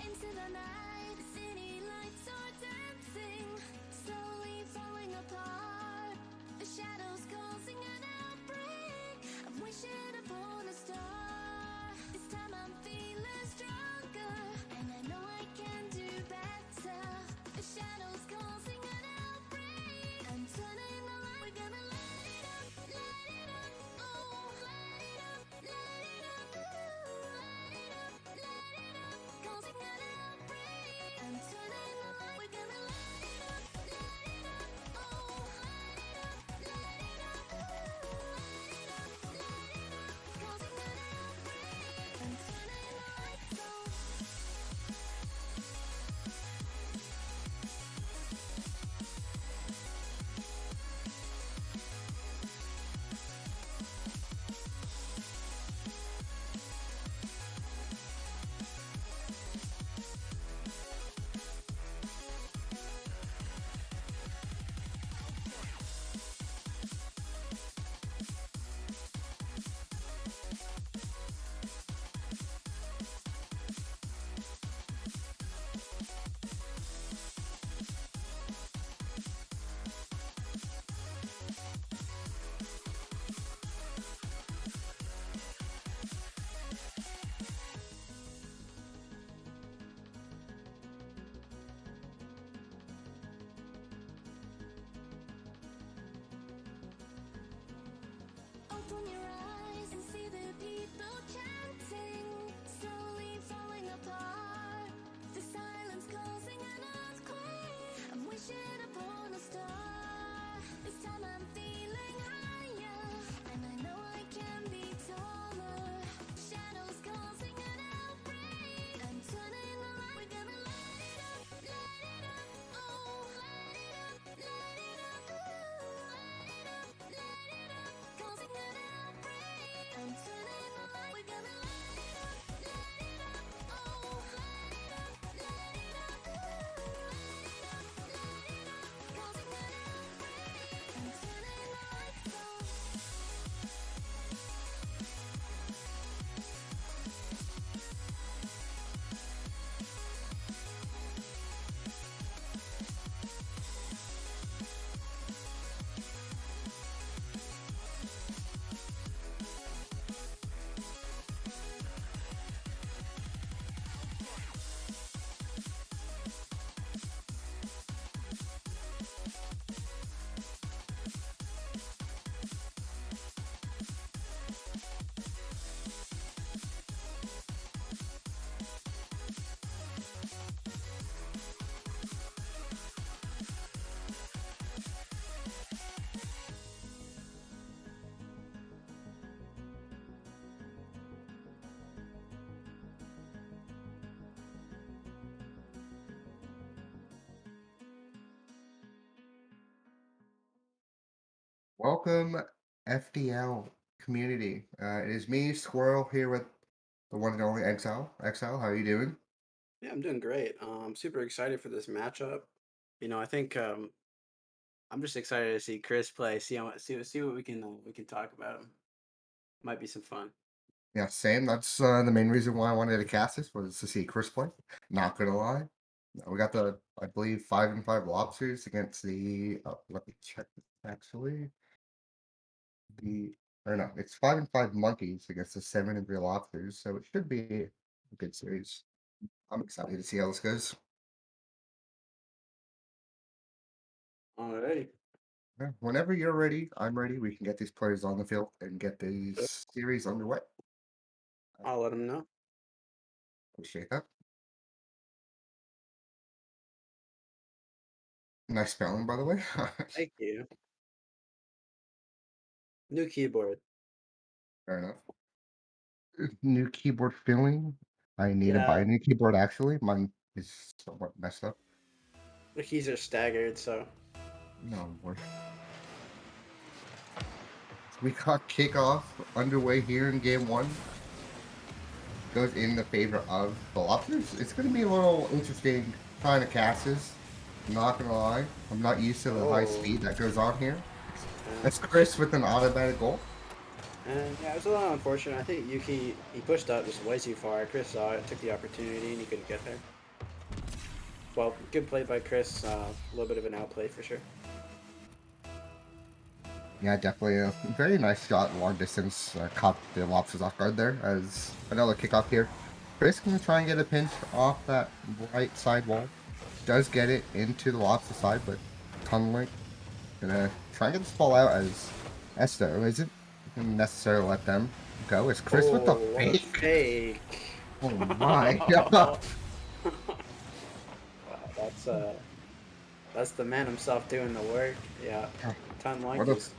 Into the night, city lights are dancing, slowly falling apart. The shadows causing an outbreak of wishing upon a star. This time I'm feeling stronger, and I know I can do better. The shadows causing an outbreak. I'm turning the light, we're gonna light it up, oh, light it up, ooh, light it up, causing an outbreak. I'm turning the light, we're gonna light it up, oh, light it up, ooh, light it up, causing an outbreak. Welcome, FDL community. It is me, Squirrel, here with the one and only Exile. Exile, how are you doing? Yeah, I'm doing great. I'm super excited for this matchup. I think I'm just excited to see Chris play. See what we can talk about him. Might be some fun. Yeah, same. That's the main reason why I wanted to cast this was to see Chris play. Not gonna lie, we got the I believe 5-5 lobsters against the. Let me check this actually. The or no, it's 5-5 monkeys against the 7-3 lobsters, so it should be a good series. I'm excited to see how this goes. Alrighty, Yeah, whenever you're ready, I'm ready. We can get these players on the field and get these series underway. I I'll let him know. appreciate that. Nice spelling, by the way. Thank you. New keyboard. Fair enough. New keyboard filling. I need to buy Yeah, a new keyboard actually. Mine is somewhat messed up. the keys are staggered, so No worries. We got kickoff underway here in game one. Goes in the favor of the Lobsters. It's going to be a little interesting trying to cast this. I'm not going to lie. I'm not used to the high oh, speed that goes on here. yeah. That's Chris with an automatic goal. And yeah, it's a little unfortunate. I think Yuki he pushed out just way too far. Chris saw it, took the opportunity, and he couldn't get there. Well, good play by Chris. A little bit of an outplay for sure. Yeah, definitely a very nice shot, long distance. Caught the lobsters off guard there as another kickoff here. Chris can try and get a pinch off that right side wall. Does get it into the lobster side, but tunneling. Gonna try and get this ball out as Esto isn't necessarily let them go. It's Chris with the Oh, what a fake. fake! Oh my. Wow, that's the man himself doing the work. Yeah, Ton What Link a is,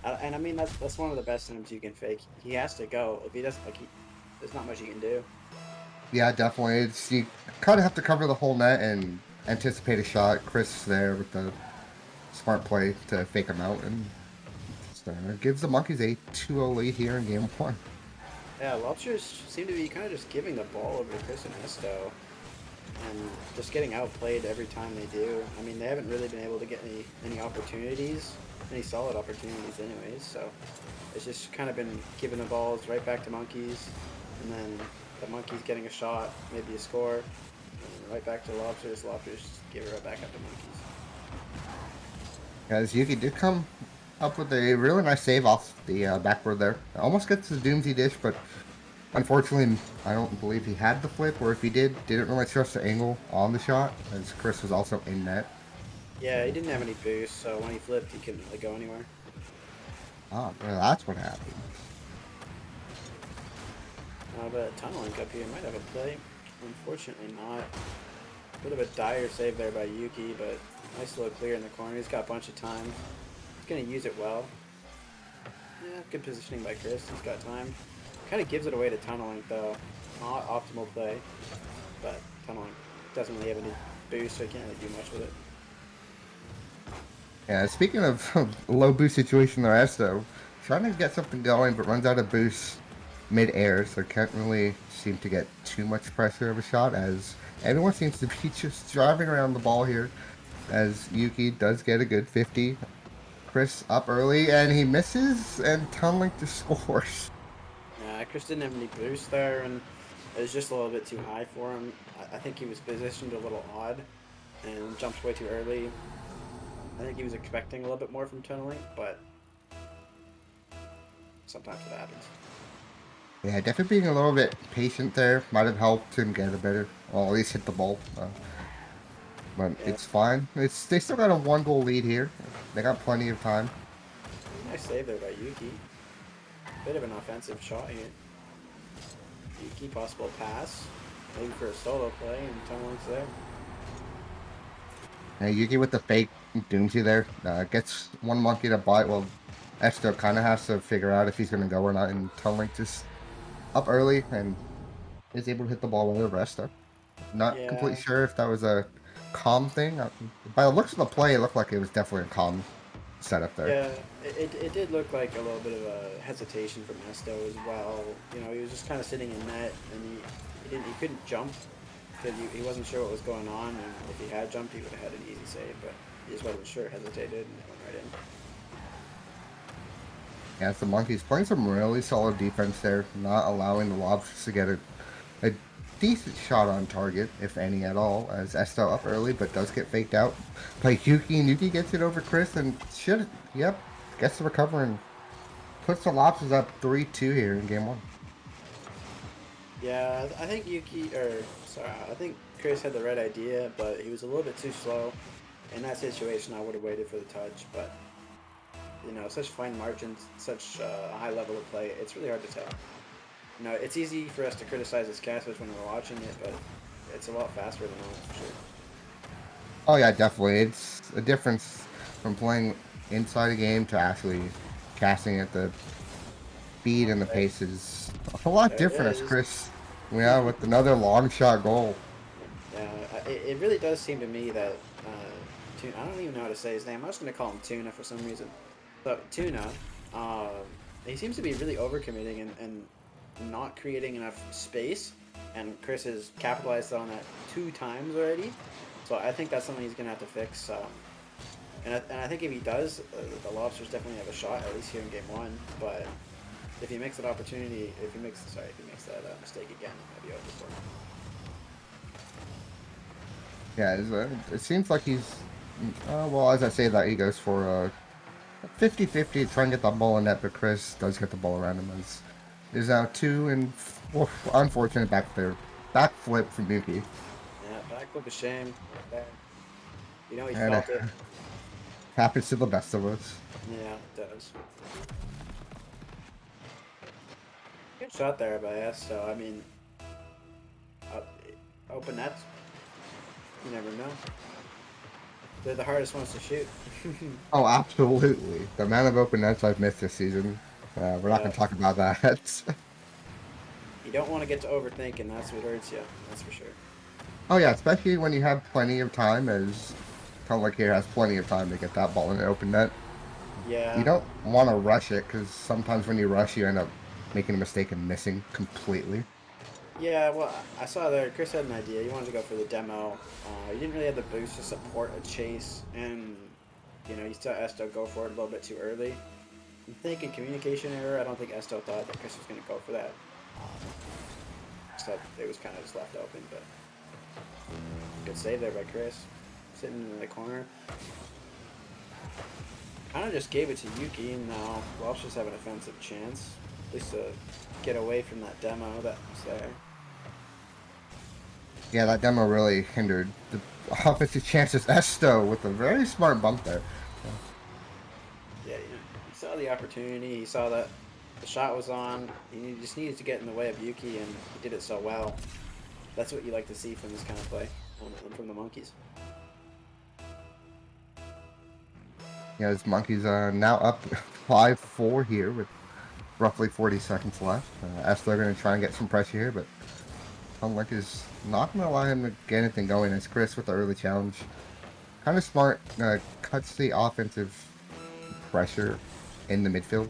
and I mean that's one of the best times you can fake. He has to go. If he doesn't, there's not much you can do. Yeah, definitely. It's you kind of have to cover the whole net and anticipate a shot. Chris there with the smart play to fake him out and just, gives the Monkeys a 2-0 lead here in game one. Yeah, Lobsters seem to be kind of just giving the ball over to Chris and Esto, and just getting outplayed every time they do. I mean, they haven't really been able to get any opportunities, any solid opportunities, anyways. So it's just kind of been giving the balls right back to Monkeys, and then the Monkeys getting a shot, maybe a score, and right back to Lobsters. Lobsters just give it right back up to Monkeys. As Yuki did come up with a really nice save off the backboard there. Almost gets the Doomsday dish, but unfortunately, I don't believe he had the flip, or if he did, didn't really trust the angle on the shot, as Chris was also in net. Yeah, he didn't have any boost, so when he flipped, he couldn't really go anywhere. Ah, well, that's what happened. But Tunnel Link up here might have a play. Unfortunately not. Bit of a dire save there by Yuki, but nice little clear in the corner. He's got a bunch of time. He's going to use it well. Yeah, good positioning by Chris. He's got time. Kind of gives it away to Tunneling, though. Not optimal play, but Tunneling doesn't really have any boost, so he can't really do much with it. Yeah, speaking of low boost situation there, Esto, trying to get something going, but runs out of boost mid-air, so can't really seem to get too much pressure of a shot, as everyone seems to be just driving around the ball here, as Yuki does get a good 50. Chris up early, and he misses, and tunneling to scores. Yeah, Chris didn't have any boost there, and it was just a little bit too high for him. I think he was positioned a little odd and jumped way too early. I think he was expecting a little bit more from Tunneling, but sometimes it happens. Yeah, definitely being a little bit patient there might have helped him get a better, well, at least hit the ball. But Yeah, it's fine. It's they still got a 1 goal lead here. They got plenty of time. nice save there by Yuki. Bit of an offensive shot here. Yuki, possible pass. Maybe for a solo play, and Tunneling's there. Yuki with the fake Doomsday there gets one monkey to bite. Well, Esther kind of has to figure out if he's going to go or not. And Tunlink just up early and is able to hit the ball with the rest. Not completely Yeah, sure if that was a calm thing. By the looks of the play, it looked like it was definitely a calm setup there. Yeah, it did look like a little bit of a hesitation from Esto as well. You know, he was just kind of sitting in net, and he couldn't jump because he wasn't sure what was going on, and if he had jumped, he would have had an easy save, but he just wasn't sure, hesitated, and it went right in. Yeah, it's the Monkeys playing some really solid defense there, not allowing the Lobsters to get a decent shot on target, if any at all, as Esto up early, but does get faked out by Yuki, and Yuki gets it over Chris, and gets the recover and puts the Lobsters up 3-2 here in game one. Yeah, I think I think Chris had the right idea, but he was a little bit too slow. In that situation, I would have waited for the touch, but you know, such fine margins, such a high level of play, it's really hard to tell. You know, it's easy for us to criticize his casters when we're watching it, but it's a lot faster than us, for sure. Oh yeah, definitely. It's a difference from playing inside a game to actually casting at the speed and the Right. pace is a lot There it different as is. Chris, yeah, with another long shot goal. Yeah, it really does seem to me that I don't even know how to say his name. I'm just going to call him Tuna for some reason. So Tuna, uh, he seems to be really overcommitting and not creating enough space, and Chris has capitalized on that 2 times already. So I think that's something he's going to have to fix. And I think if he does, the Lobsters definitely have a shot, at least here in game one. But if he makes that opportunity, if he makes that mistake again, it might be over for him. Yeah, it seems like he's well, as I say that, he goes for a 50-50 to try and get the ball in net, but Chris does get the ball around him as is now two and unfortunate backflip from Yuki. Yeah, backflip a shame. Bad. You know he And it felt it. happens to the best of us. Yeah, it does. Good shot there by Esto. I mean, uh, open nets. You never know. They're the hardest ones to shoot. Oh, absolutely. The amount of open nets I've missed this season. We're not Yeah. going to talk about that. You don't want to get to overthinking. That's what hurts you. That's for sure. Oh yeah, especially when you have plenty of time, as kind of like here has plenty of time to get that ball in the open net. You Yeah. don't want to rush it because sometimes when you rush, you end up making a mistake and missing completely. Yeah, well, I saw there. Chris had an idea. He wanted to go for the demo. He didn't really have the boost to support a chase, and you know, he still Esto go for it a little bit too early. I'm thinking communication error. I don't think Esto thought that Chris was going to go for that. So it was kind of just left open, but good save there by Chris, sitting in the corner. Kind of just gave it to Yuki, and now Lobsters have an offensive chance, at least to get away from that demo that was there. Yeah, that demo really hindered the offensive chances. Esto with a very smart bump there. Yeah, you know, he saw the opportunity. He saw that the shot was on. He just needed to get in the way of Yuki, and he did it so well. That's what you like to see from this kind of play, and from the Monkeys. Yeah, his Monkeys are now up 5-4 here with roughly 40 seconds left. Esto going to try and get some pressure here, but Unluck is not going to allow him to get anything going as Chris with the early challenge. Kind of smart, cuts the offensive pressure in the midfield.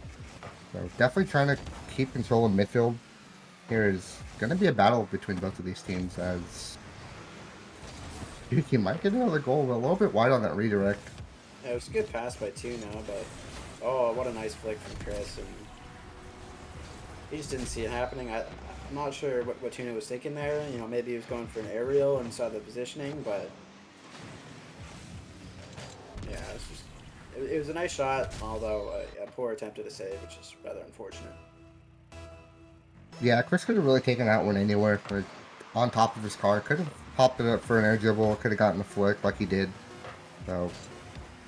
So definitely trying to keep control of midfield. Here is going to be a battle between both of these teams as Yuki might get another goal, but a little bit wide on that redirect. Yeah, it was a good pass by Tuna, but oh, what a nice flick from Chris, and he just didn't see it happening. I'm not sure what Tuna was thinking there. You know, maybe he was going for an aerial and saw the positioning, but yeah, it was a nice shot, although a poor attempt at a save, which is rather unfortunate. Yeah, Chris could have really taken that one anywhere, but on top of his car. Could have popped it up for an air dribble, could have gotten a flick like he did. So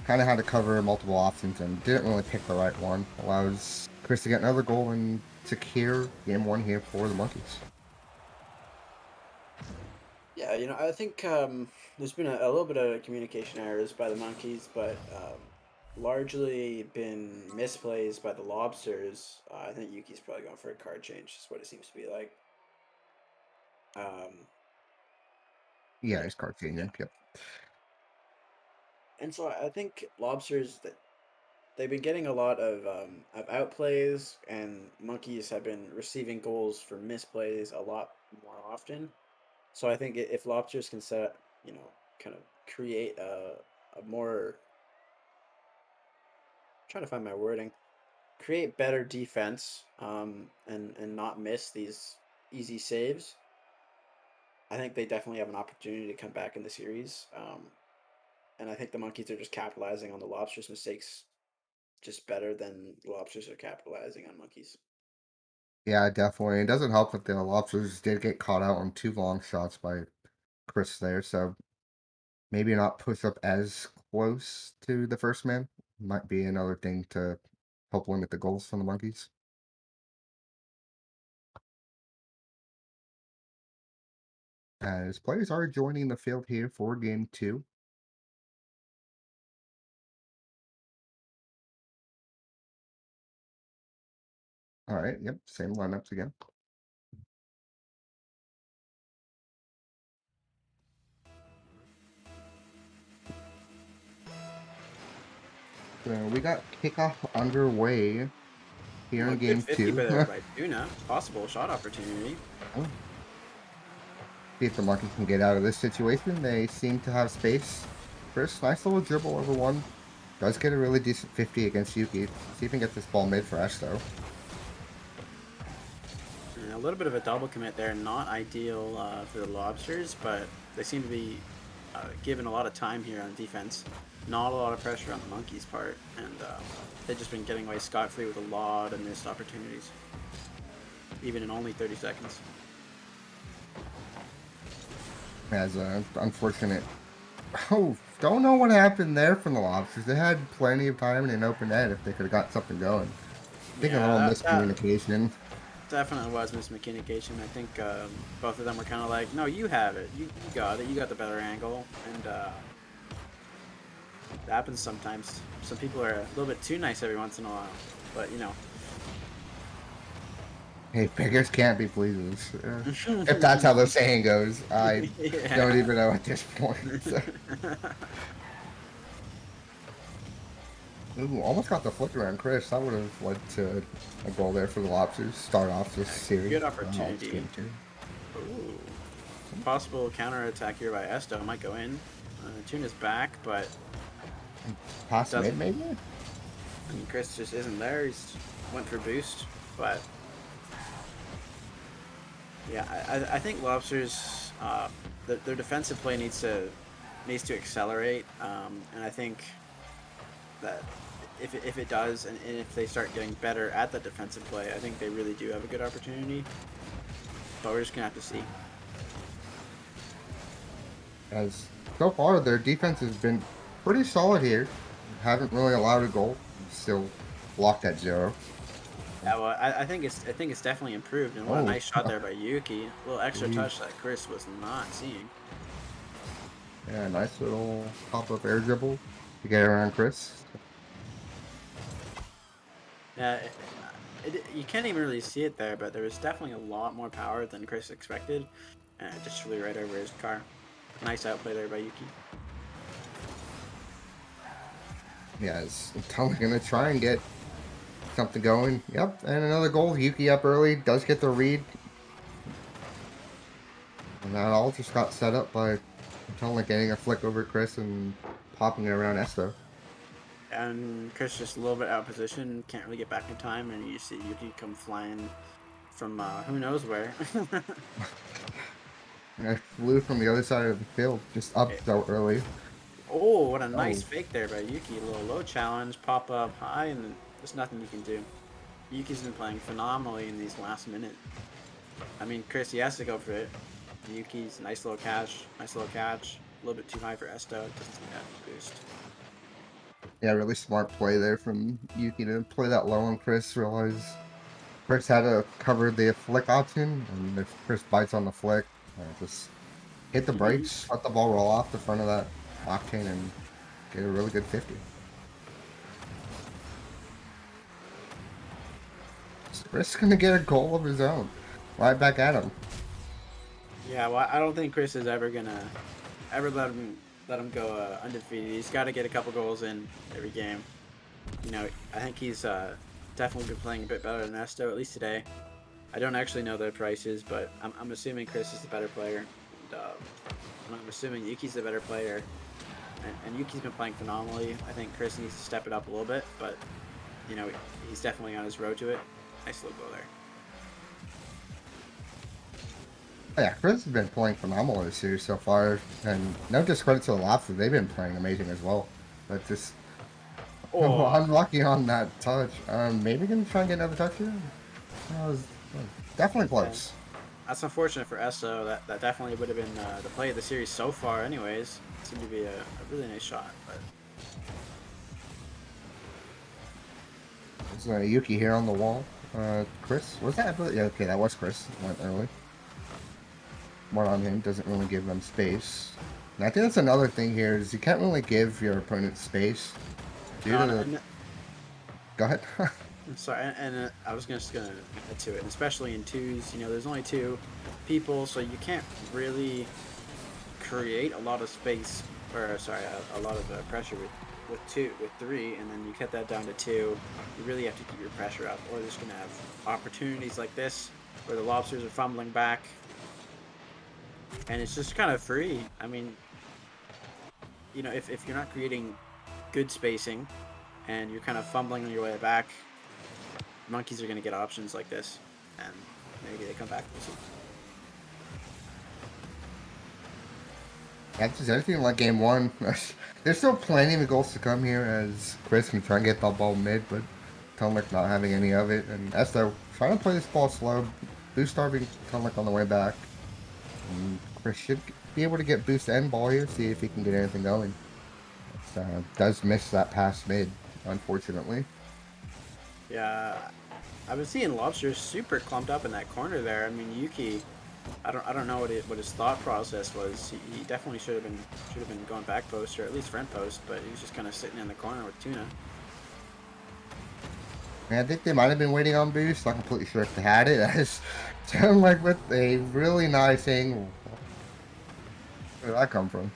kind of had to cover multiple options and didn't really pick the right one. Allows Chris to get another goal and secure game one here for the Monkeys. Yeah, you know, I think there's been a little bit of communication errors by the Monkeys, but largely been misplays by the Lobsters. I think Yuki's probably going for a card change. Is what it seems to be like. Um, Yeah, yeah, his card yeah. changing. Yep. And so I think Lobsters that they've been getting a lot of outplays, and monkeys have been receiving goals for misplays a lot more often. So I think if lobsters can set, kind of create a more, trying to find my wording, create better defense, and not miss these easy saves, I think they definitely have an opportunity to come back in the series. And I think the monkeys are just capitalizing on the lobsters' mistakes just better than the lobsters are capitalizing on monkeys. Yeah, definitely. It doesn't help that the lobsters did get caught out on 2 long shots by Chris there, so maybe not push up as close to the first man. Might be another thing to help limit the goals from the monkeys. As players are joining the field here for game 2. All right, yep, same lineups again. So we got kickoff underway here Oh, in a good game 50 2. by there by Tuna. Possible shot opportunity. Oh, see if the monkey can get out of this situation. They seem to have space. First, nice little dribble over one. Does get a really decent 50 against Yuki. See if he can get this ball mid for Esto. And a little bit of a double commit there. Not ideal for the lobsters, but they seem to be given a lot of time here on defense. Not a lot of pressure on the monkeys' part, and they've just been getting away scot-free with a lot of missed opportunities, even in only 30 seconds. As unfortunate. Oh, don't know what happened there from the Lobsters. They had plenty of time in an open net if they could have got something going. I think a Yeah, little that miscommunication. definitely was miscommunication. I think both of them were kind of like, "No, you have it. You got it. You got the better angle." And it happens sometimes. Some people are a little bit too nice every once in a while, but Hey, beggars can't be pleasers. If that's how the saying goes, I don't yeah. even know at this point. Ooh, almost got the flicker on Chris. That would have led to a goal there for the Lobsters. Start off this series. Good Oh, it's opportunity. game 2. Ooh. Some possible counter attack here by Esto might go in. Tuna's back, but Pass mid, doesn't. maybe? I mean, Chris just isn't there. He's went for boost, but yeah, I think Lobsters, their defensive play needs to accelerate, and I think that if it does, and if they start getting better at that defensive play, I think they really do have a good opportunity. But we're just gonna have to see. As so far, their defense has been pretty solid here. Haven't really allowed a goal. Still locked at 0. Yeah, well, I think it's definitely improved, and what a Oh, nice shot there by Yuki. A little extra geez. touch that Chris was not seeing. Yeah, nice little pop-up air dribble to get around Chris. Yeah, you can't even really see it there, but there was definitely a lot more power than Chris expected, and it just flew right over his car. Nice outplay there by Yuki. Yeah, it's totally gonna try and get something going. Yep, and another goal. Yuki up early, does get the read. And that all just got set up by Potomac getting a flick over Chris and popping it around Esto. And Chris just a little bit out of position, can't really get back in time, and you see Yuki come flying from who knows where. And I flew from the other side of the field, just up so early. Oh, what a nice Oh, fake there by Yuki. A little low challenge, pop up high, and then there's nothing you can do. Yuki's been playing phenomenally in these last minute. I mean, Chris, he has to go for it. Yuki's nice little catch, nice little catch. A little bit too high for Esto. Doesn't see that boost. yeah, really smart play there from Yuki to play that low on Chris. Realize Chris had to cover the flick option, and if Chris bites on the flick, just hit the Mm-hmm. brakes, let the ball roll off the front of that octane, and get a really good 50. So Chris is gonna get a goal of his own, right back at him. Yeah, well, I don't think Chris is ever gonna ever let him go undefeated. He's got to get a couple goals in every game. You know, I think he's definitely been playing a bit better than Esto, at least today. I don't actually know their prices, but I'm assuming Chris is the better player. And I'm assuming Yuki's the better player. And Yuki's been playing phenomenally. I think Chris needs to step it up a little bit, but, you know, he's definitely on his road to it. Nice little go there. Yeah, Chris has been playing phenomenal this series so far, and no discredit to the Lobster, they've been playing amazing as well. But just Oh, unlucky on that touch. Maybe gonna try and get another touch here. Definitely yeah. close. That's unfortunate for Esso. That definitely would have been the play of the series so far anyways. It seemed to be a really nice shot, but There's Yuki here on the wall. Chris, was that? Yeah, okay, that was Chris. Went early. One on him doesn't really give them space. And I think that's another thing here is you can't really give your opponent space due to no, the. Go ahead. I'm sorry, and I was just gonna add to it, and especially in twos. You know, there's only two people, so you can't really create a lot of space, or sorry, a lot of pressure with three, and then you cut that down to two. You really have to keep your pressure up, or they're just gonna have opportunities like this where the lobsters are fumbling back, and it's just kind of free. I mean, you know, if you're not creating good spacing and you're kind of fumbling on your way back, monkeys are going to get options like this, and maybe they come back. We'll see. That's just anything like game one. There's still plenty of goals to come here as Chris can try and get that ball mid, but Tomek not having any of it. And Esto trying to play this ball slow. Boost starving Tomek on the way back. And Chris should be able to get boost and ball here, see if he can get anything going. Does miss that pass mid, unfortunately. Yeah, I've been seeing lobsters super clumped up in that corner there. I mean, Yuki, I don't know what his thought process was. He definitely should have been going back post or at least front post, but he was just kind of sitting in the corner with Tuna. And I think they might have been waiting on boost. Not completely sure if they had it. As Tomek with a really nice angle. Where did that come from?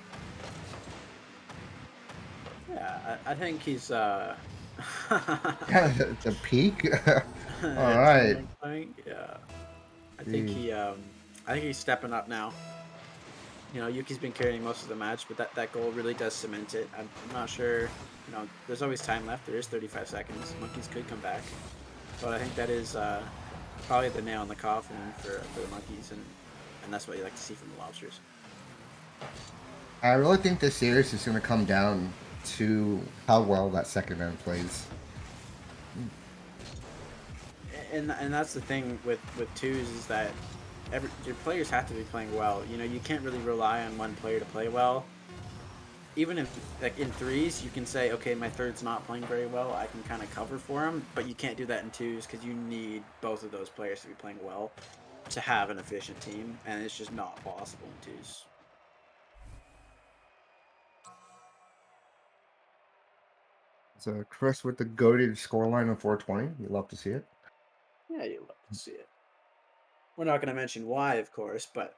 Yeah, I think he's It's a peak. All right. Yeah, I think I think he's stepping up now. You know, Yuki's been carrying most of the match, but that goal really does cement it. I'm not sure. You know, there's always time left. There is 35 seconds. Monkeys could come back, but I think that is probably the nail in the coffin for the monkeys, and that's what you like to see from the lobsters. I really think this series is going to come down to how well that second end plays. And that's the thing with twos is that your players have to be playing well. You know, you can't really rely on one player to play well. Even if, like in threes, you can say, okay, my third's not playing very well, I can kind of cover for him, but you can't do that in twos because you need both of those players to be playing well to have an efficient team, and it's just not possible in twos. So Chris with the goated scoreline of 420. We love to see it. Yeah, you love to see it. We're not going to mention why, of course, but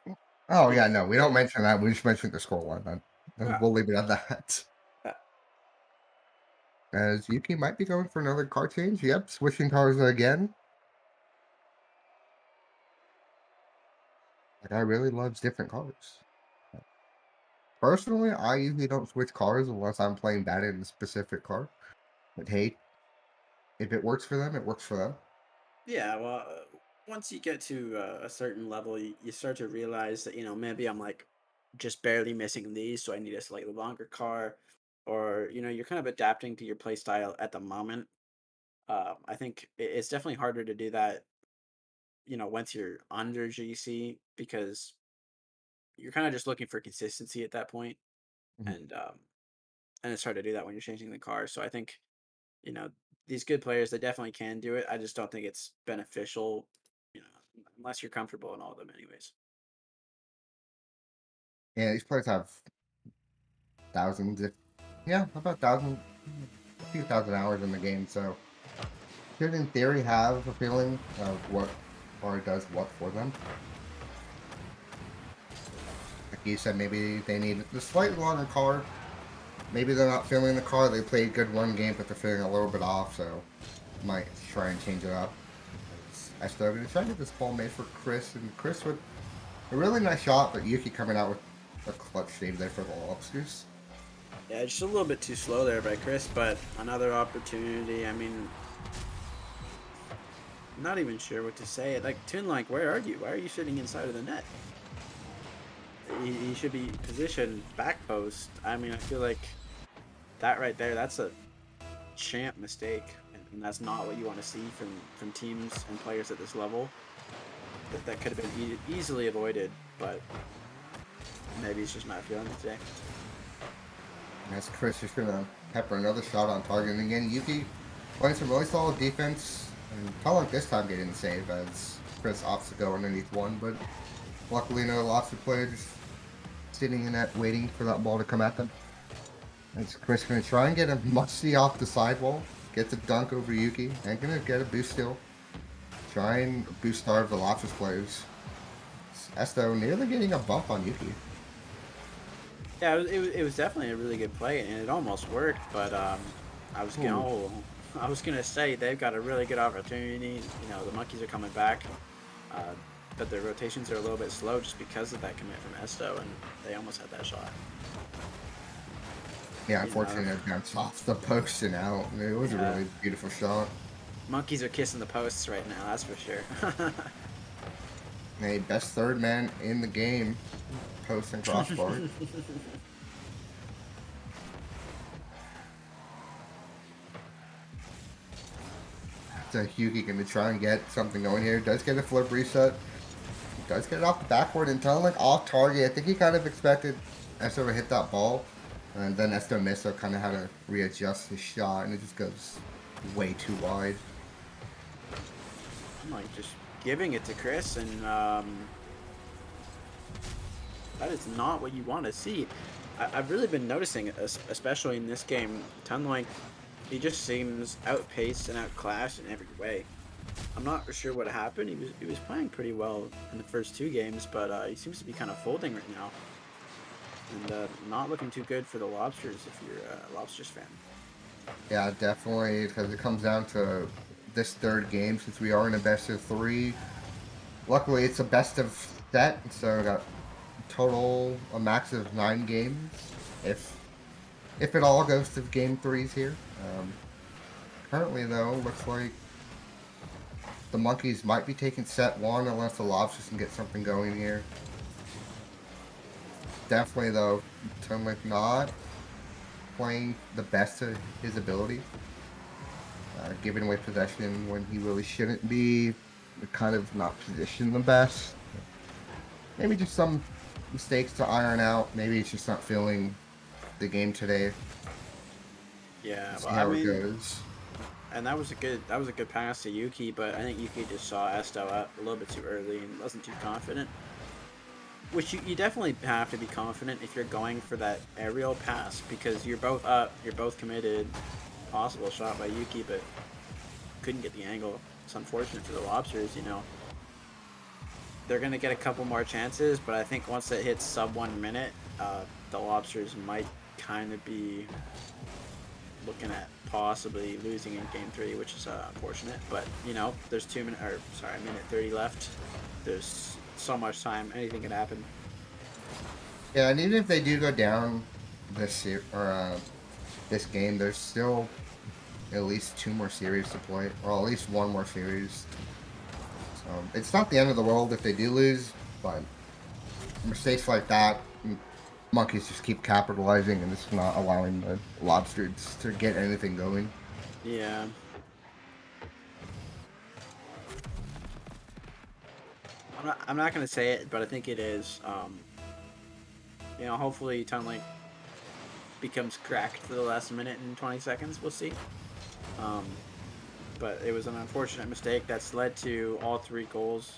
Oh you yeah, know, no, we don't mention that. We just mentioned the scoreline. yeah, We'll leave it at that. yeah. As Yuki might be going for another car change. Yep, switching cars again. Like I really loves different cars. Personally, I usually don't switch cars unless I'm playing bad in a specific car. But hey, if it works for them, it works for them. Yeah, well, once you get to a certain level, you start to realize that, you know, maybe I'm like just barely missing these, so I need a slightly longer car, or, you know, you're kind of adapting to your play style at the moment. I think it's definitely harder to do that, you know, once you're under GC because you're kind of just looking for consistency at that point, Mhm. and um, and it's hard to do that when you're changing the car. So I think, you know, these good players, they definitely can do it. I just don't think it's beneficial, you know, unless you're comfortable in all of them, anyways. Yeah, these players have thousands, if yeah, about thousand, a few thousand hours in the game. So should, in theory, have a feeling of what car does what for them. Like you said, maybe they need the slightly longer car maybe they're not feeling the car. They played good one game, but they're feeling a little bit off, so might try and change it up. Esto going to try to get this ball made for Chris, and Chris with a really nice shot, but Yuki coming out with a clutch save there for the lobsters. Yeah, just a little bit too slow there by Chris, but another opportunity. I mean, I'm not even sure what to say. Like, Tunlike, where are you? Why are you sitting inside of the net? He should be positioned back post. I mean, I feel like that right there, that's a champ mistake. And that's not what you want to see from teams and players at this level. That could have been easily avoided, but maybe he's just not feeling it today. As Chris is going to pepper another shot on target. And again, Yuki playing some really solid defense. And Talunk this time getting the save as Chris opts to go underneath one. But luckily, no lobster player just sitting in that waiting for that ball to come at them. As Chris going to try and get a musty off the sidewall. Gets a dunk over Yuki. And going to get a boost still. Try and boost starve the lobsters players. Esto nearly getting a bump on Yuki. Yeah, it was definitely a really good play, and it almost worked. But I was gonna say they've got a really good opportunity. You know, the monkeys are coming back, but their rotations are a little bit slow just because of that commit from Esto, and they almost had that shot. Yeah, unfortunately, it bounced off the post and out. It was a really beautiful shot. Monkeys are kissing the posts right now, that's for sure. Hey, best third man in the game, post and crossbar. So Yuki going to try and get something going here. Does get a flip reset. Does get it off the backboard and Tunlike off target. I think he kind of expected Esto to hit that ball. And then Esto missed, so kind of had to readjust his shot. And it just goes way too wide. I'm like just giving it to Chris, and that is not what you want to see. I've really been noticing, especially in this game, Tunlike, he just seems outpaced and outclassed in every way. I'm not sure what happened. He was playing pretty well in the first two games, but he seems to be kind of folding right now, and not looking too good for the Lobsters if you're a Lobsters fan. Yeah, definitely, because it comes down to this third game, since we are in a best of three. Luckily, it's a best of set, so we got total a max of 9 games. If it all goes to game 3s here. Currently, though, looks like the monkeys might be taking set 1 unless the lobsters can get something going here. Definitely, though, Tunlike not playing the best of his ability. Giving away possession when he really shouldn't be. Kind of not positioned the best. Maybe just some mistakes to iron out. Maybe he's just not feeling the game today. Yeah, See well, how I it mean, goes. and that was a good pass to Yuki, but I think Yuki just saw Esto out a little bit too early and wasn't too confident. Which you definitely have to be confident if you're going for that aerial pass, because you're both up, you're both committed. Possible shot by Yuki, but couldn't get the angle. It's unfortunate for the Lobsters, you know. They're going to get a couple more chances, but I think once it hits sub 1 minute, the Lobsters might kind of be looking at possibly losing in game 3, which is unfortunate. But, you know, there's minute 30 left. There's so much time. Anything can happen. Yeah, and even if they do go down this this game, there's still at least 2 more series to play, or at least 1 more series. So it's not the end of the world if they do lose, but mistakes like that, monkeys just keep capitalizing, and it's not allowing the lobsters to get anything going. Yeah. I'm not gonna say it, but I think it is. You know, hopefully Tunlike becomes cracked for the last minute and 20 seconds. We'll see. But it was an unfortunate mistake that's led to all 3 goals.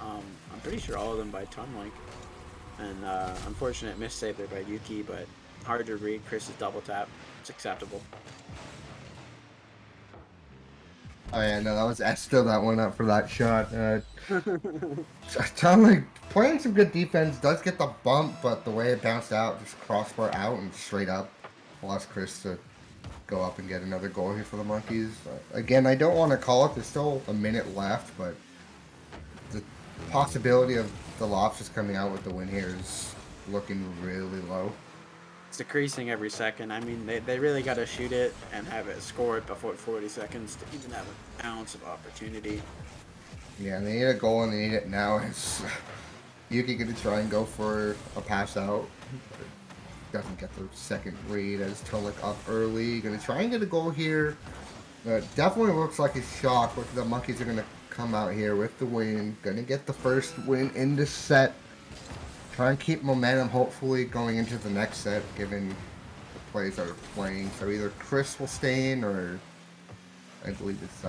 I'm pretty sure all of them by Tunlike. And unfortunate miss save there by Yuki, but hard to read. Chris's double tap. It's acceptable. Oh yeah, no, that was Esto that went up for that shot. Tunlike playing some good defense, does get the bump, but the way it bounced out, just crossbar out and straight up. allows Chris to go up and get another goal here for the Monkeys. Again, I don't want to call it. There's still a minute left, but the possibility of the Lobsters coming out with the win here is looking really low. It's decreasing every second. I mean, they really got to shoot it and have it scored before 40 seconds to even have an ounce of opportunity. Yeah, they need a goal and they need it now. It's Yuki gonna try and go for a pass out, but doesn't get the second read as Tulik up early. Gonna try and get a goal here. Definitely looks like a shock, but the Monkeys are gonna come out here with the win. Gonna get the first win in this set. Try and keep momentum, hopefully, going into the next set, given the plays are playing. So either Chris will stay in, or I believe it's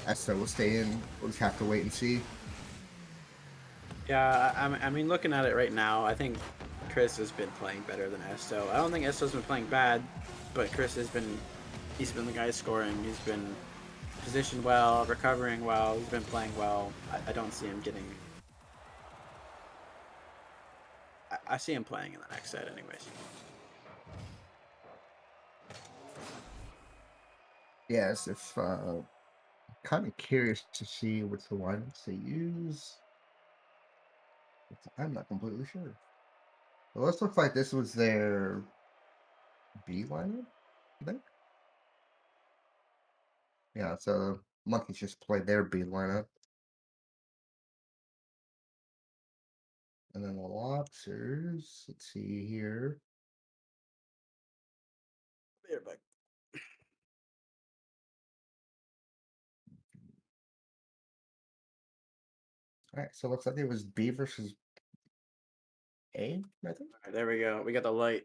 Esto will stay in. We'll just have to wait and see. Yeah, I mean, looking at it right now, I think Chris has been playing better than Esto. I don't think Esto's been playing bad, but Chris has been, he's been the guy scoring. He's been positioned well, recovering well. He's been playing well. I don't see him getting. I see him playing in the next set, anyways. Yes, if kind of curious to see what's the lineups they use. I'm not completely sure. Well, this looks like this was their B lineup, I think. Yeah, so Monkeys just played their B lineup. And then the Lobsters, let's see here. Here, bud. All right, so it looks like it was B versus A, I think. All right, there we go. We got the light.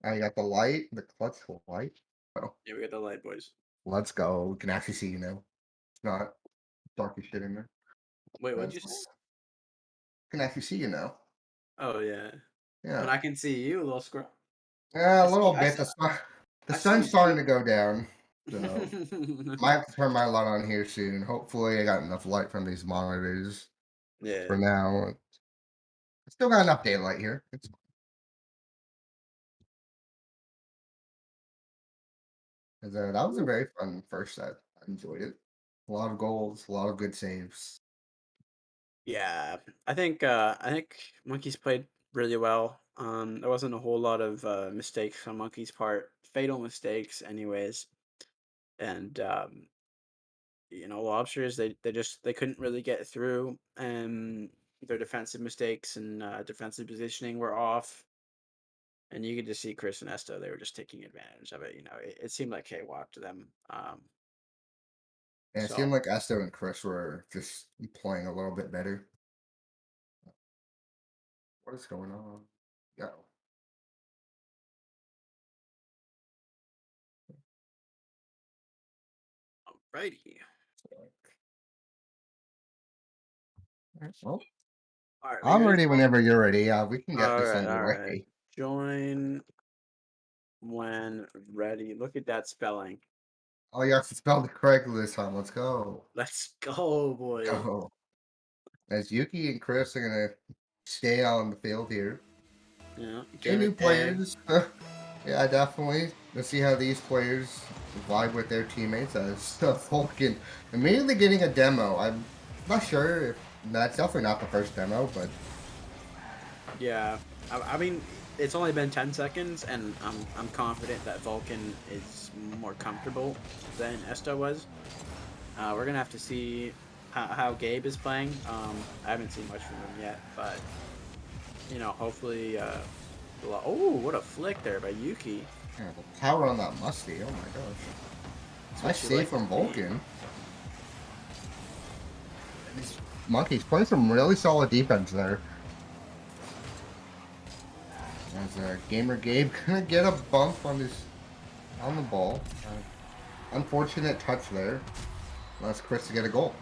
I got the light, the clutch light. Oh, Yeah, we got the light, boys. let's go. We can actually see you now. It's not dark as shit in there. Wait, what'd you Let's- say? Can actually see you now. Oh yeah. When Yeah. I can see you, little squirrel. Yeah, I a little see- I bit. see- The I sun's see starting you. to go down. So might have to turn my light on here soon. Hopefully I got enough light from these monitors Yeah. for now. I still got enough daylight here. That was a very fun first set. I enjoyed it. A lot of goals, a lot of good saves. Yeah, I think Monkeys played really well. There wasn't a whole lot of mistakes on Monkeys' part, fatal mistakes, anyways. And Lobsters they couldn't really get through. Their defensive mistakes and defensive positioning were off, and you could just see Chris and Esto. They were just taking advantage of it. It seemed like K walked them. And it So seemed like Esther and Chris were just playing a little bit better. What is going on? Yeah. alrighty. Alright, well, All right, we I'm ready? ready whenever you're ready. We can get All this right, all right. underway. Join when ready. Look at that spelling. Oh, you have to spell it correctly this time. Let's go. Let's go, boys. Go. As Yuki and Chris are gonna stay on the field here. Yeah, Two new Garrett Egg. players. Yeah, definitely. Let's see how these players vibe with their teammates as Vulcan immediately getting a demo. I'm not sure if that's definitely not the first demo, but Yeah, I mean, it's only been 10 seconds, and I'm confident that Vulcan is more comfortable than Esto was. We're gonna have to see how Gabe is playing. I haven't seen much from him yet, but hopefully. Oh, what a flick there by Yuki. yeah, the power on that Musty. Oh my gosh. That's Nice what you save like from to see. Vulcan. Monkeys playing some really solid defense there. As Gamer Gabe gonna get a bump on the ball. Unfortunate touch there. Allows Chris to get a goal.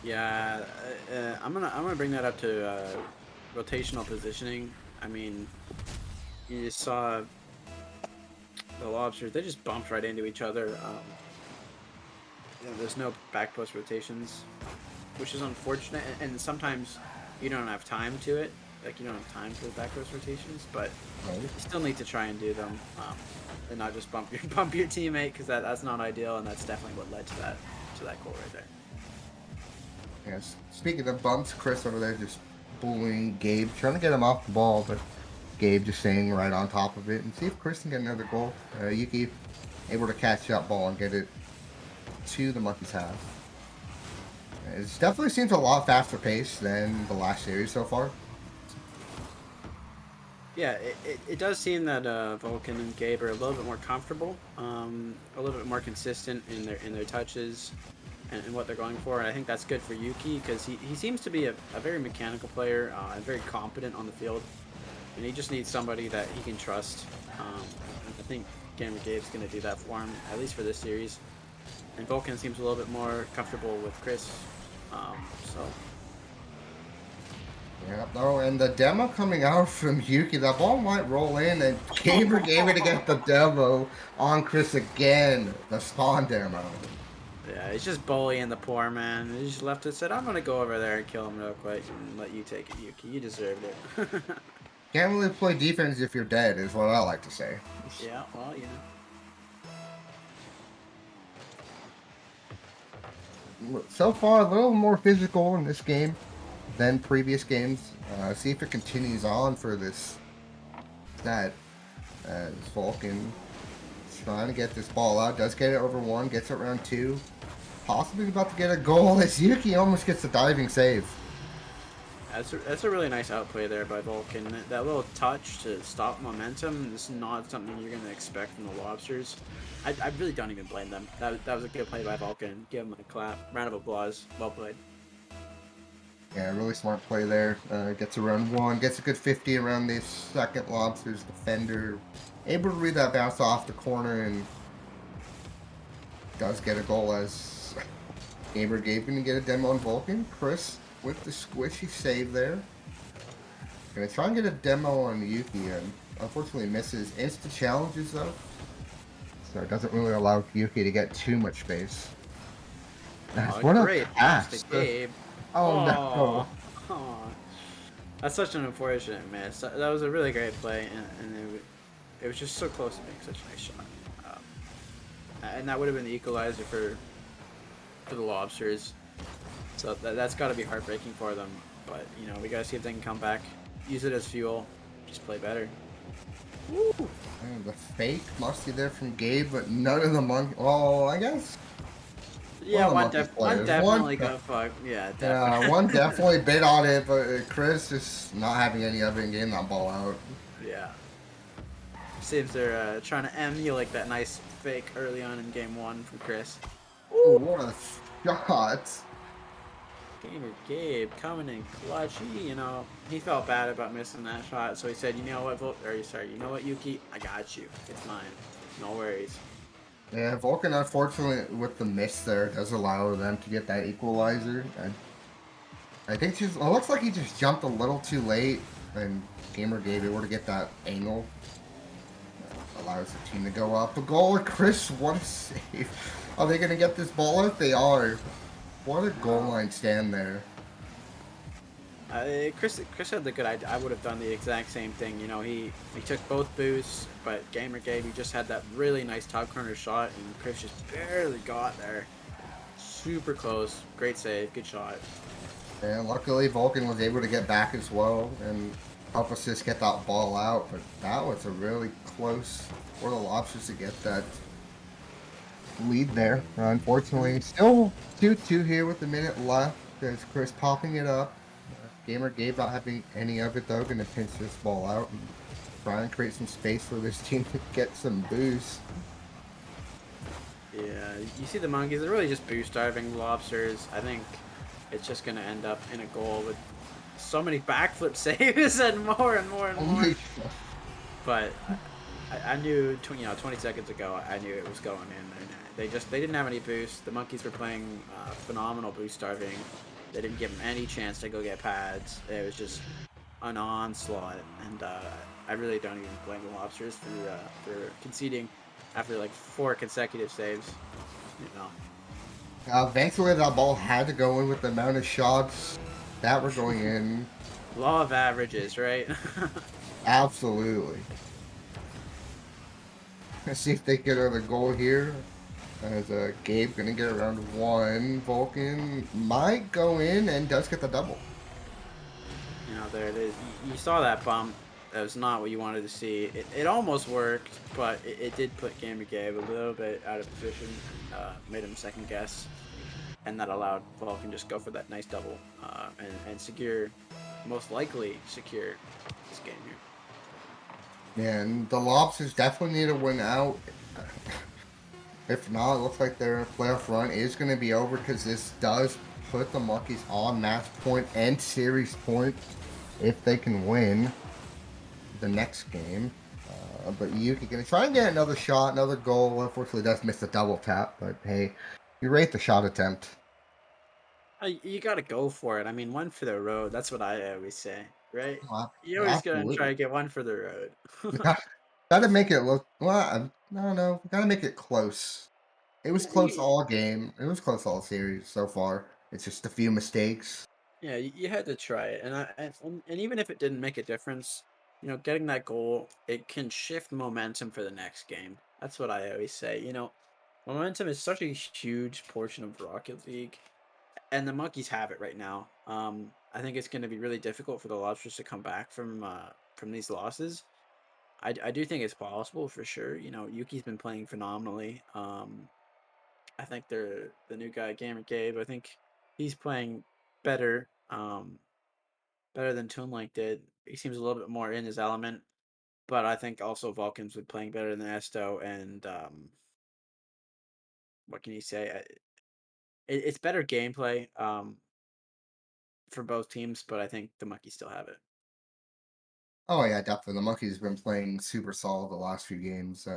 Yeah, I'm gonna bring that up to rotational positioning. I mean, you just saw the Lobsters; they just bumped right into each other. There's no back post rotations, which is unfortunate, and sometimes you don't have time to it. like you don't have time for the back row rotations, but Right? you still need to try and do them, and not just bump your teammate, because that's not ideal, and that's definitely what led to that goal right there. Yes. Speaking of bumps, Chris over there just bullying Gabe, trying to get him off the ball, but Gabe just staying right on top of it. And see if Chris can get another goal. Yuki able to catch that ball and get it to the Monkeys' half. It definitely seems a lot faster paced than the last series so far. Yeah, it does seem that Vulcan and Gabe are a little bit more comfortable, a little bit more consistent in their touches and what they're going for, and I think that's good for Yuki because he seems to be a very mechanical player and very competent on the field, and he just needs somebody that he can trust. I think Gamer Gabe's going to do that for him, at least for this series, and Vulcan seems a little bit more comfortable with Chris, so... Yeah, no, and the demo coming out from Yuki, that ball might roll in, and Gamer gave it to get the demo on Chris again, the spawn demo. Yeah, he's just bullying the poor man. He just left it, said, I'm going to go over there and kill him real quick and let you take it, Yuki. You deserved it. Can't really play defense if you're dead, is what I like to say. Yeah, well, you know. So far, a little more physical in this game than previous games. See if it continues on for this set. As Vulcan trying to get this ball out, does get it over one, gets it around two. Possibly about to get a goal as Yuki almost gets a diving save. That's a really nice outplay there by Vulcan. That little touch to stop momentum is not something you're going to expect from the Lobsters. I really don't even blame them. That was a good play by Vulcan. Give him a clap. Round of applause. Well played. Yeah, really smart play there. Gets around one, gets a good 50 around the second Lobsters defender. Able to read that bounce off the corner and does get a goal as Gamer Gabe going to get a demo on Vulcan. Chris with the squishy save there. Gonna try and get a demo on Yuki and unfortunately misses. Insta challenges though. So it doesn't really allow Yuki to get too much space. What a Great pass pass. to Gabe. Oh no. Oh. That's such an unfortunate miss. That was a really great play, and it was just so close to being such a nice shot. And that would have been the equalizer for the Lobsters. So that's got to be heartbreaking for them. But, you know, we got to see if they can come back, use it as fuel, just play better. Woo. And the fake must be there from Gabe, but none of the monkey. Oh, I guess. Yeah, one players. definitely got fucked. Yeah, definitely. Yeah, one definitely bit on it, but Chris just not having any of it and getting that ball out. Yeah. Seems they're trying to emulate that nice fake early on in game one from Chris. Ooh, what a shot. Gamer Gabe coming in clutchy, you know, he felt bad about missing that shot, so he said, you know what, you know what, Yuki, I got you. It's mine. No worries. Yeah, Vulcan, unfortunately, with the miss there, does allow them to get that equalizer. And I think it looks like he just jumped a little too late, and Gamer Gabe able to get that angle. Allows the team to go up. A goal, Chris, what a save. Are they going to get this ball out? They are. What a goal line stand there. Chris had the good idea. I would have done the exact same thing. You know, he took both boosts, but Gamer Gabe, he just had that really nice top corner shot, and Chris just barely got there. Super close. Great save. Good shot. And luckily, Vulcan was able to get back as well and help us just get that ball out. But that was a really close for the Lobsters to get that lead there. Unfortunately, still 2-2 here with a minute left. There's Chris popping it up. Gamer Gabe not having any of it though. Gonna pinch this ball out and try and create some space for this team to get some boost. Yeah, you see the Monkeys, they're really just boost diving Lobsters. I think it's just going to end up in a goal with so many backflip saves and more and more and more. But I knew, 20 seconds ago, I knew it was going in. They didn't have any boosts. The Monkeys were playing phenomenal boost diving. They didn't give them any chance to go get pads. It was just an onslaught, and I really don't even blame the Lobsters for conceding after like 4 consecutive saves. You know. Eventually, that ball had to go in with the amount of shots that were going in. Law of averages, right? Absolutely. Let's see if they get another goal here. As Gabe gonna get around one. Vulcan might go in and does get the double. You know, there it is. You saw that bump. That was not what you wanted to see. It almost worked, but it did put Gamer Gabe a little bit out of position. Made him second guess, and that allowed Vulcan just go for that nice double and secure, most likely secure this game here. And the Lobsters definitely need to win out. If not, it looks like their playoff run is going to be over because this does put the Monkeys on match point and series point if they can win the next game. But Yuki going to try and get another shot, another goal. Unfortunately, does miss the double tap, but hey, you rate the shot attempt. You got to go for it. I mean, one for the road. That's what I always say, right? You always gonna try Absolutely. to get one for the road. Gotta make it look, well, I don't know. Gotta make it close. It was Yeah, close all game. It was close all series so far. It's just a few mistakes. yeah, you had to try it, and even if it didn't make a difference, you know, getting that goal, it can shift momentum for the next game. That's what I always say. You know, momentum is such a huge portion of Rocket League, and the Monkeys have it right now. I think it's going to be really difficult for the Lobsters to come back from these losses. I do think it's possible for sure. You know, Yuki's been playing phenomenally. I think the new guy, Gamer Gabe. I think he's playing better. Better than Toonlink did. He seems a little bit more in his element, but I think also Vulcan's been playing better than Esto, and what can you say? It's better gameplay for both teams, but I think the Monkeys still have it. Oh yeah, definitely. The Monkeys have been playing super solid the last few games.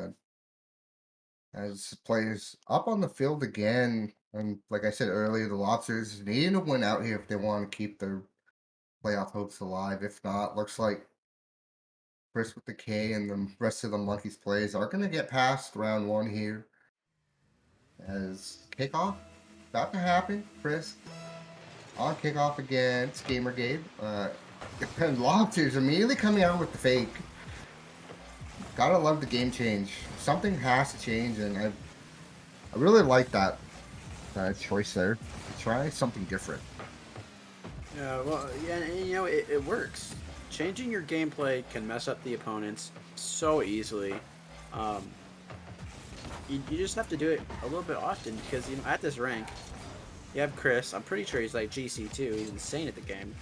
As players up on the field again, and like I said earlier, the Lobsters need to win out here if they want to keep their playoff hopes alive. If not, looks like Chris with the K and the rest of the Monkeys plays are going to get past round one here. As kickoff about to happen, Chris on kickoff against Gamer Gabe. And Lobsters immediately coming out with the fake. Gotta love the game change. Something has to change, and I really like that choice there. Try something different. Yeah, well, yeah, and, you know, it works. Changing your gameplay can mess up the opponents so easily. Um, you just have to do it a little bit often because, you know, at this rank, you have Chris. I'm pretty sure he's like GC too. He's insane at the game.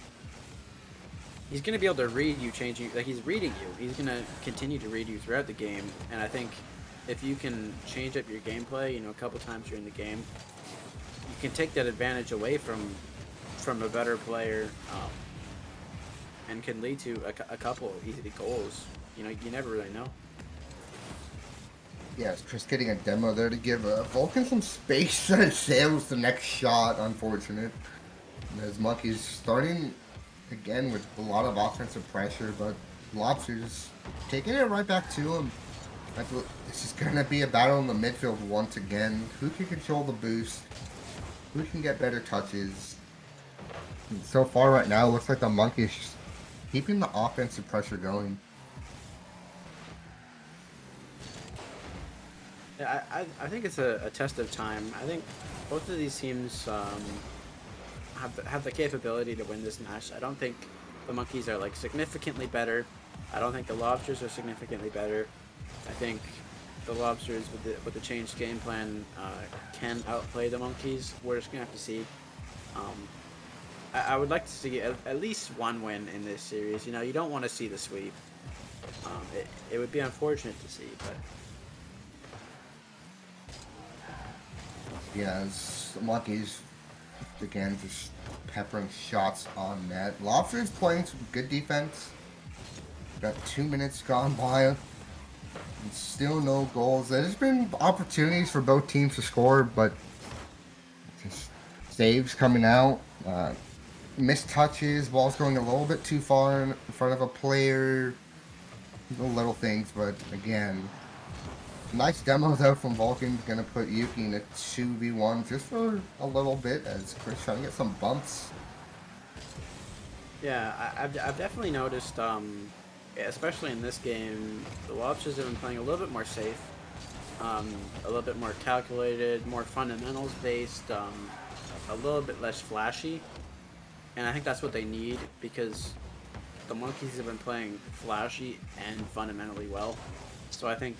He's gonna be able to read you, changing like he's reading you. He's gonna continue to read you throughout the game, and I think if you can change up your gameplay, you know, a couple times during the game, you can take that advantage away from a better player, and can lead to a couple easy goals. You know, you never really know. Yes, Chris getting a demo there to give Vulcan some space and sails the next shot. Unfortunate. And as Monkey's starting again with a lot of offensive pressure, but Lobsters taking it right back to him. This is going to be a battle in the midfield once again. Who can control the boost? Who can get better touches? And so far right now, it looks like the Monkeys keeping the offensive pressure going. Yeah, I think it's a test of time. I think both of these teams have the capability to win this match. I don't think the Monkeys are like significantly better. I don't think the Lobsters are significantly better. I think the Lobsters with the changed game plan can outplay the Monkeys. We're just gonna have to see. Um, I would like to see at least one win in this series. You know, you don't want to see the sweep. It would be unfortunate to see, but Yes, the Monkeys again just peppering shots on net. Lobsters playing some good defense. Got 2 minutes gone by, and still no goals. There's been opportunities for both teams to score, but just saves coming out. Missed touches, balls going a little bit too far in front of a player. The little things, but again, nice demo though from Vulcan. Gonna put Yuki in a 2v1 just for a little bit as Chris trying to get some bumps. Yeah, I've definitely noticed, especially in this game, the Lobsters have been playing a little bit more safe, a little bit more calculated, more fundamentals based, a little bit less flashy, and I think that's what they need because the Monkeys have been playing flashy and fundamentally well. So I think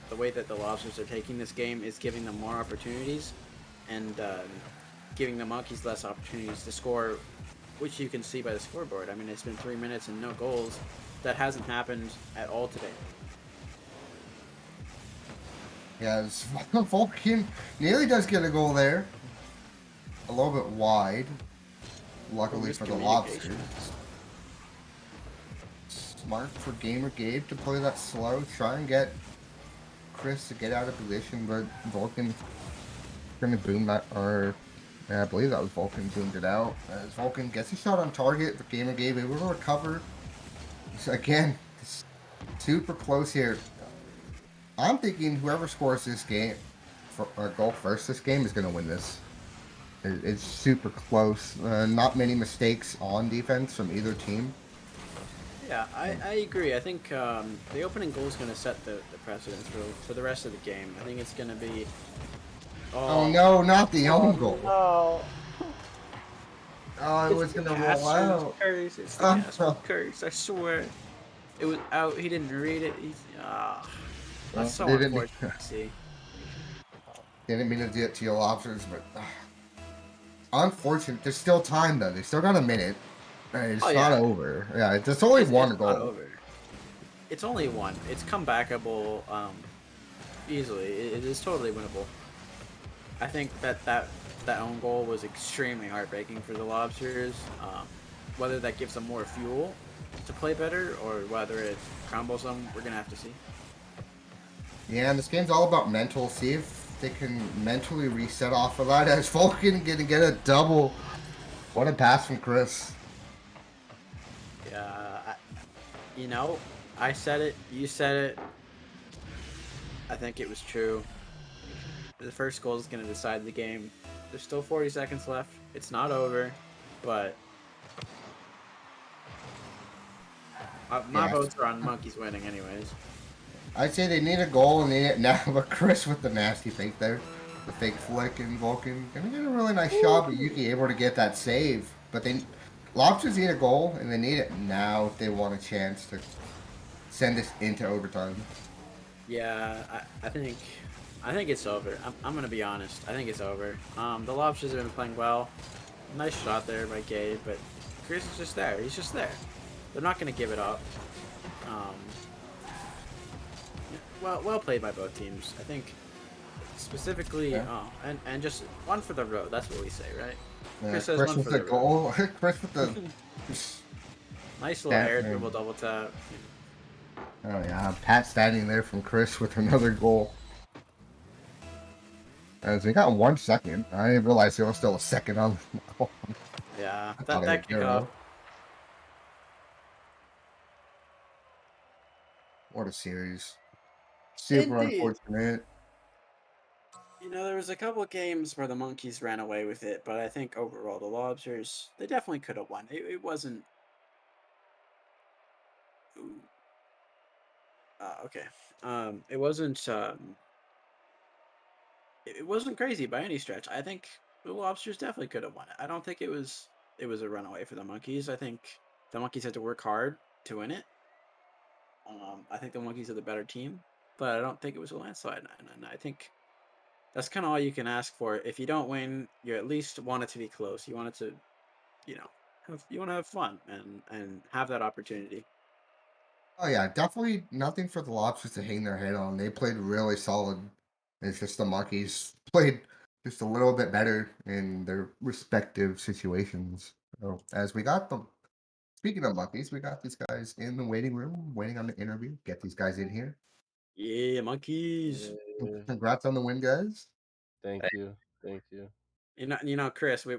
the way that the Lobsters are taking this game is giving them more opportunities and giving the Monkeys less opportunities to score, which you can see by the scoreboard. I mean, it's been 3 minutes and no goals. That hasn't happened at all today. Yeah, Vulcan nearly does get a goal there. A little bit wide. Well, Luckily for the miscommunication. Lobsters. Smart for Gamer Gabe to play that slow. Try and get Chris to get out of position, but Vulcan gonna boom that, or yeah, I believe that was Vulcan boomed it out. As Vulcan gets a shot on target, but Gamer Gabe able to recover. So again, it's super close here. I'm thinking whoever scores this game for a goal first this game is gonna win this. It's super close. Not many mistakes on defense from either team. Yeah, I agree. I think the opening goal is going to set the precedence for the rest of the game. I think it's going to be. Oh Oh, no, not the oh own goal. no. Oh, it It's was the gonna roll caster's out. curse. It's the caster's Oh, curse. I swear. It was out. He didn't read it. He's, that's well, so unfortunate to see. didn't mean to do it to your lobsters, but unfortunate. There's still time though. They still got a minute. Oh It's not yeah, over. Yeah, it's only it's one not goal. over. It's only one. It's comebackable easily. It is totally winnable. I think that own goal was extremely heartbreaking for the Lobsters. Whether that gives them more fuel to play better or whether it crumbles them, we're gonna have to see. Yeah, and this game's all about mental. See if they can mentally reset off of that. As Vulcan gonna get a double. What a pass from Chris. Yeah, you know, I said it. You said it. I think it was true. The first goal is gonna decide the game. There's still 40 seconds left. It's not over, but my Yeah, votes are on Monkeys winning, anyways. I'd say they need a goal and they need it now. But Chris with the nasty fake there, the fake flick, and Vulcan gonna get a really nice shot. But Yuki able to get that save. But they Lobsters need a goal and they need it now if they want a chance to send this into overtime. Yeah, I think it's over. I'm gonna be honest. I think it's over. The Lobsters have been playing well. Nice shot there by Gabe, but Chris is just there. He's just there. They're not gonna give it up. Um, well played by both teams. I think specifically, Yeah. and just one for the road. That's what we say, right? Chris says Chris one with for the the road. goal. Chris with the Nice little stat. air dribble double tap. Oh yeah, Pat standing there from Chris with another goal. As we got 1 second. I didn't realize there was still a second on the goal. Yeah, I thought that it was that kickoff. zero. What a series. Super Indeed. unfortunate. You know, there was a couple of games where the Monkeys ran away with it, but I think overall the Lobsters they definitely could have won. It wasn't. Ooh, okay. It wasn't. It wasn't crazy by any stretch. I think the Lobsters definitely could have won it. I don't think it was a runaway for the Monkeys. I think the Monkeys had to work hard to win it. I think the Monkeys are the better team, but I don't think it was a landslide. And I think that's kind of all you can ask for. If you don't win, you at least want it to be close. You want it to, you know, you want to have fun and have that opportunity. Oh yeah, definitely nothing for the Lobsters to hang their head on. They played really solid. It's just the Monkeys played just a little bit better in their respective situations. So as we got them, speaking of Monkeys, we got these guys in the waiting room waiting on the interview. Get these guys in here. Yeah, Monkeys. Yeah, Congrats on the win, guys. thank you, thank you. Chris, we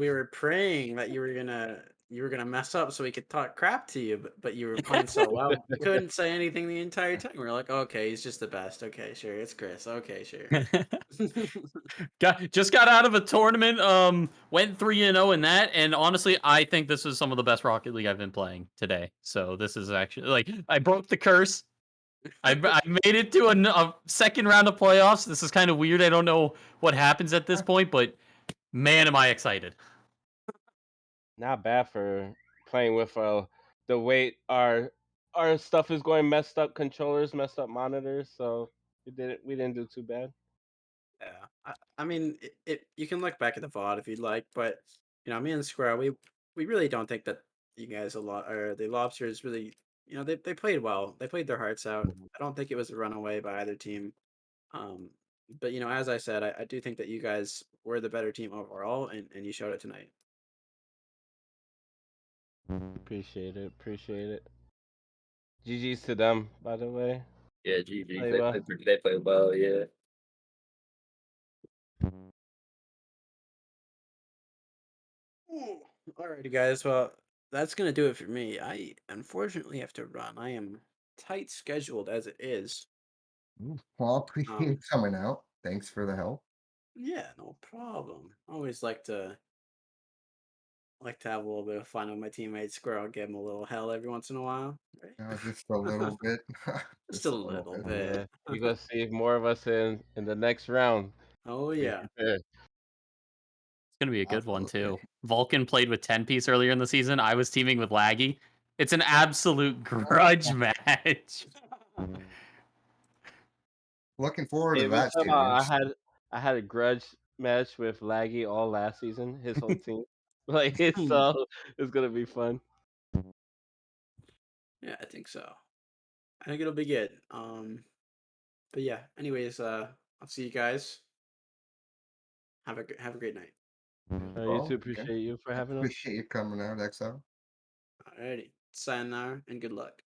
were praying that you were gonna you were gonna mess up so we could talk crap to you, but you were playing so well, we couldn't say anything the entire time. We are like, okay, he's just the best. Okay, sure, it's Chris. Okay, sure. Just got out of a tournament, went 3-0 in that, and honestly, I think this is some of the best Rocket League I've been playing today. So this is actually like I broke the curse. I made it to a second round of playoffs. This is kind of weird. I don't know what happens at this point, but man, am I excited. Not bad for playing with the weight our stuff is going messed up controllers, messed up monitors, so we didn't do too bad. Yeah, I mean, you can look back at the VOD if you'd like, but me and Squirrel, we really don't think that you guys a lot or the Lobsters really, they played well. They played their hearts out. I don't think it was a runaway by either team. Um, but as I said, I do think that you guys were the better team overall, and you showed it tonight. Appreciate it, appreciate it. GG's to them, by the way. Yeah, GG. Play They well. played well. Yeah. Alrighty, guys. Well, that's gonna do it for me. I unfortunately have to run. I am tight scheduled as it is. Well, I appreciate Um, you coming out. Thanks for the help. yeah, no problem. Always like to have a little bit of fun with my teammates. Squirrel, give them a little hell every once in a while, right? Just a little bit. Just a little bit. bit. Yeah, you're gonna see more of us in the next round. Oh Be yeah. prepared. It's gonna be a good one too. Absolutely. Vulcan played with 10-piece earlier in the season. I was teaming with Laggy. It's an absolute grudge match. Looking forward to Hey, we that talking about series. I had a grudge match with Laggy all last season, his whole team. Like so it's gonna be fun. Yeah, I think so. I think it'll be good. But yeah. Anyways, I'll see you guys. Have a great night. You too, Well, okay. appreciate you for having us. Appreciate you coming out, XO. Alrighty. Sayonara and good luck.